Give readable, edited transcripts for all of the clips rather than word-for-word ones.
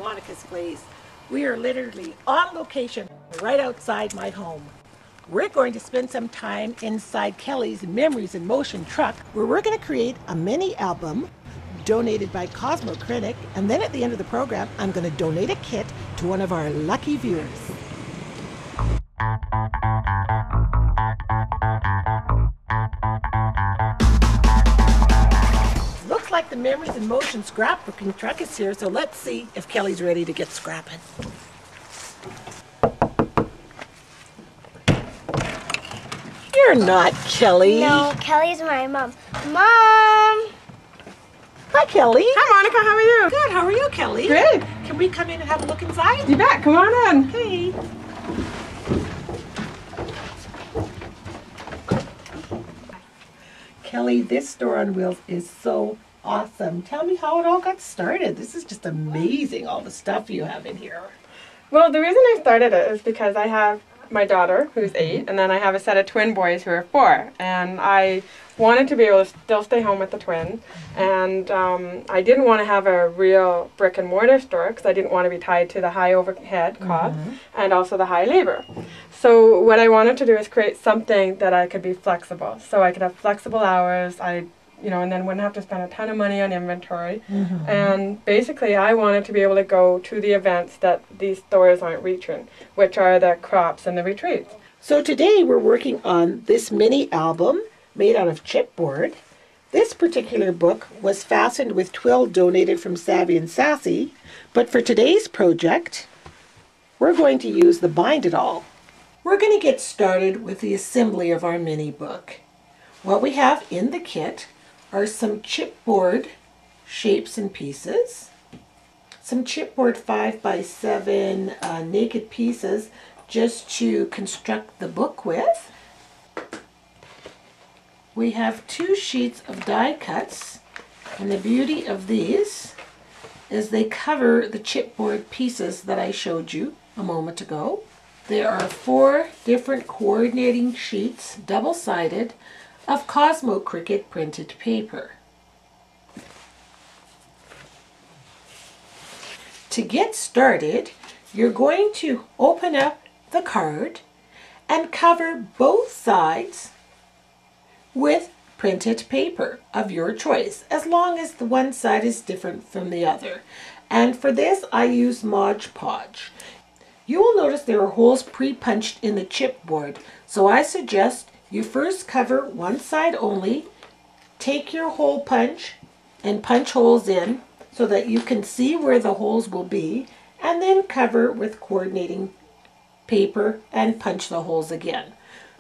Monica's place. We are literally on location right outside my home. We're going to spend some time inside Kelly's Memories in Motion truck, where we're going to create a mini album donated by Cosmo Cricket, and then at the end of the program, I'm going to donate a kit to one of our lucky viewers. Looks like the Memories in Motion scrapbooking truck is here, so let's see if Kelly's ready to get scrapping. You're not Kelly. No, Kelly's my mom. Mom! Hi, Kelly. Hi, Monica. How are you? Good. How are you, Kelly? Good. Can we come in and have a look inside? You bet. Come on in. Hey. Kelly, this store on wheels is so awesome. Tell me how it all got started. This is just amazing, all the stuff you have in here. Well, the reason I started it is because I have my daughter, who's 8, and then I have a set of twin boys who are 4. And I wanted to be able to still stay home with the twins. And I didn't want to have a real brick and mortar store because I didn't want to be tied to the high overhead cost and also the high labor. So what I wanted to do is create something that I could be flexible. So I could have flexible hours, and then wouldn't have to spend a ton of money on inventory. And basically I wanted to be able to go to the events that these stores aren't reaching, which are the crops and the retreats. So today we're working on this mini album made out of chipboard. This particular book was fastened with twill donated from Savvy and Sassy, but for today's project, we're going to use the Bind It All. We're going to get started with the assembly of our mini book. What we have in the kit are some chipboard shapes and pieces, some chipboard 5x7 naked pieces just to construct the book with. We have 2 sheets of die cuts, and the beauty of these is they cover the chipboard pieces that I showed you a moment ago. There are 4 different coordinating sheets, double-sided, of Cosmo Cricket printed paper. To get started, you're going to open up the card and cover both sides with printed paper of your choice, as long as the one side is different from the other. And for this, I use Mod Podge. You will notice there are holes pre-punched in the chipboard, so I suggest you first cover one side only, take your hole punch and punch holes in so that you can see where the holes will be, and then cover with coordinating paper and punch the holes again.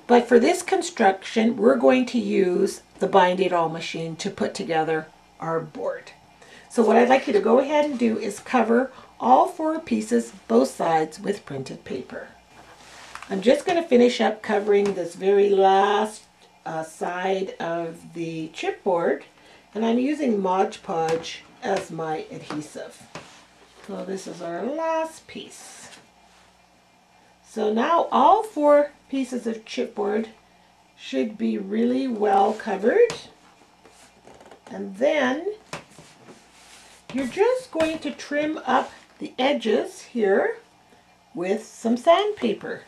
But for this construction, we're going to use the Bind It All machine to put together our board. So what I'd like you to go ahead and do is cover all 4 pieces, both sides, with printed paper. I'm just going to finish up covering this very last side of the chipboard, and I'm using Mod Podge as my adhesive. So this is our last piece. So now all 4 pieces of chipboard should be really well covered, and then you're just going to trim up the edges here with some sandpaper.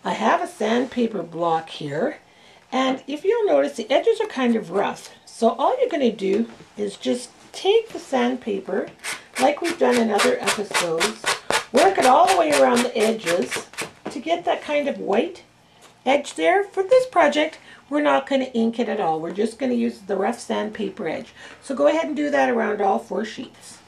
I have a sandpaper block here, and if you'll notice, the edges are kind of rough. So all you're going to do is just take the sandpaper, like we've done in other episodes, work it all the way around the edges to get that kind of white edge there. For this project, we're not going to ink it at all. We're just going to use the rough sandpaper edge. So go ahead and do that around all 4 sheets.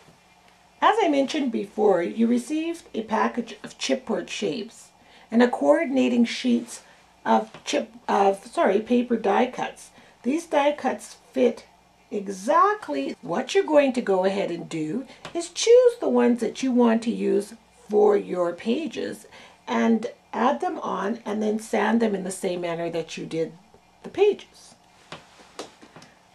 As I mentioned before, you received a package of chipboard shapes and a coordinating sheets of paper die cuts. These die cuts fit exactly. What you're going to go ahead and do is choose the ones that you want to use for your pages and add them on, and then sand them in the same manner that you did the pages.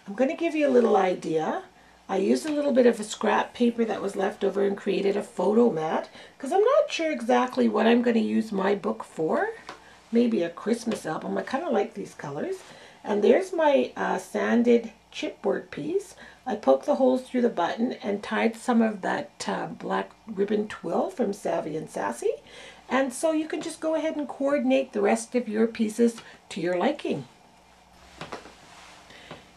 I'm going to give you a little idea. I used a little bit of a scrap paper that was left over and created a photo mat because I'm not sure exactly what I'm going to use my book for. Maybe a Christmas album. I kind of like these colors. And there's my sanded chipboard piece. I poked the holes through the button and tied some of that black ribbon twill from Savvy and Sassy. And so you can just go ahead and coordinate the rest of your pieces to your liking.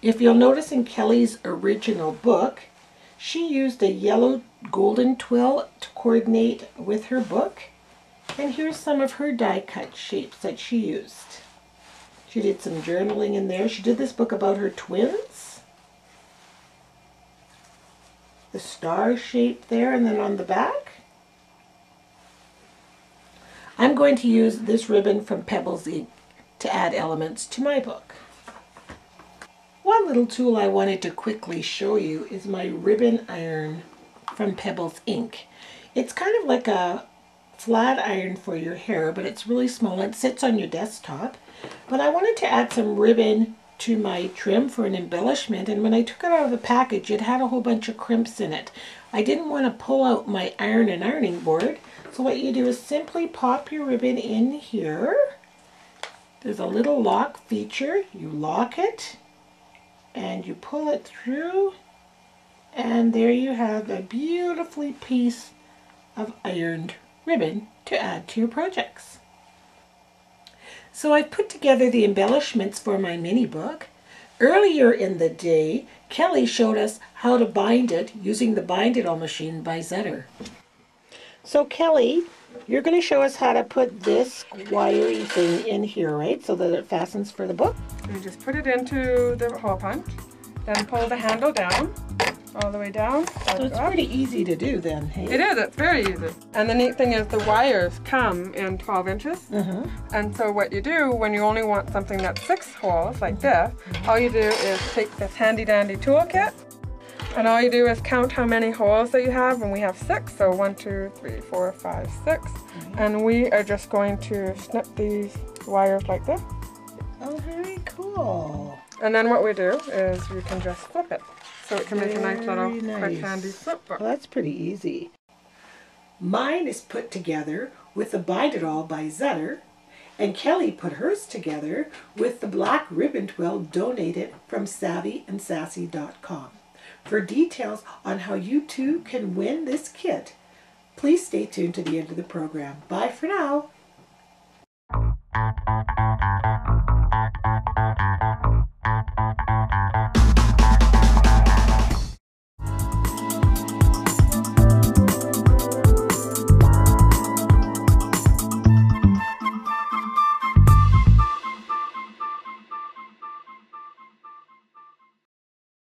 If you'll notice in Kelly's original book, she used a yellow golden twill to coordinate with her book. And here's some of her die cut shapes that she used. She did some journaling in there. She did this book about her twins. The star shape there, and then on the back. I'm going to use this ribbon from Pebbles Ink to add elements to my book. One little tool I wanted to quickly show you is my ribbon iron from Pebbles Ink. It's kind of like a flat iron for your hair, but it's really small and it sits on your desktop. But I wanted to add some ribbon to my trim for an embellishment, and when I took it out of the package, it had a whole bunch of crimps in it. I didn't want to pull out my iron and ironing board, so what you do is simply pop your ribbon in here. There's a little lock feature. You lock it and you pull it through, and there you have a beautifully piece of ironed ribbon to add to your projects. So I've put together the embellishments for my mini book. Earlier in the day, Kelly showed us how to bind it using the Bind It All machine by Zetter. So Kelly, you're going to show us how to put this wiry thing in here, right? So that it fastens for the book. You just put it into the hole punch, then pull the handle down, all the way down. So it's pretty easy to do then, hey? It is, it's very easy. And the neat thing is the wires come in 12 inches. And so what you do when you only want something that's 6 holes, like this, all you do is take this handy dandy toolkit, and all you do is count how many holes that you have, and we have 6, so 1, 2, 3, 4, 5, 6. And we are just going to snip these wires like this. Oh, very cool. And then what we do is you can just flip it. So it can make a nice little quick handy flip book. Well, that's pretty easy. Mine is put together with the Bind It All by Zetter, and Kelly put hers together with the black ribbon twill donated from SavvyandSassy.com. For details on how you too can win this kit, please stay tuned to the end of the program. Bye for now.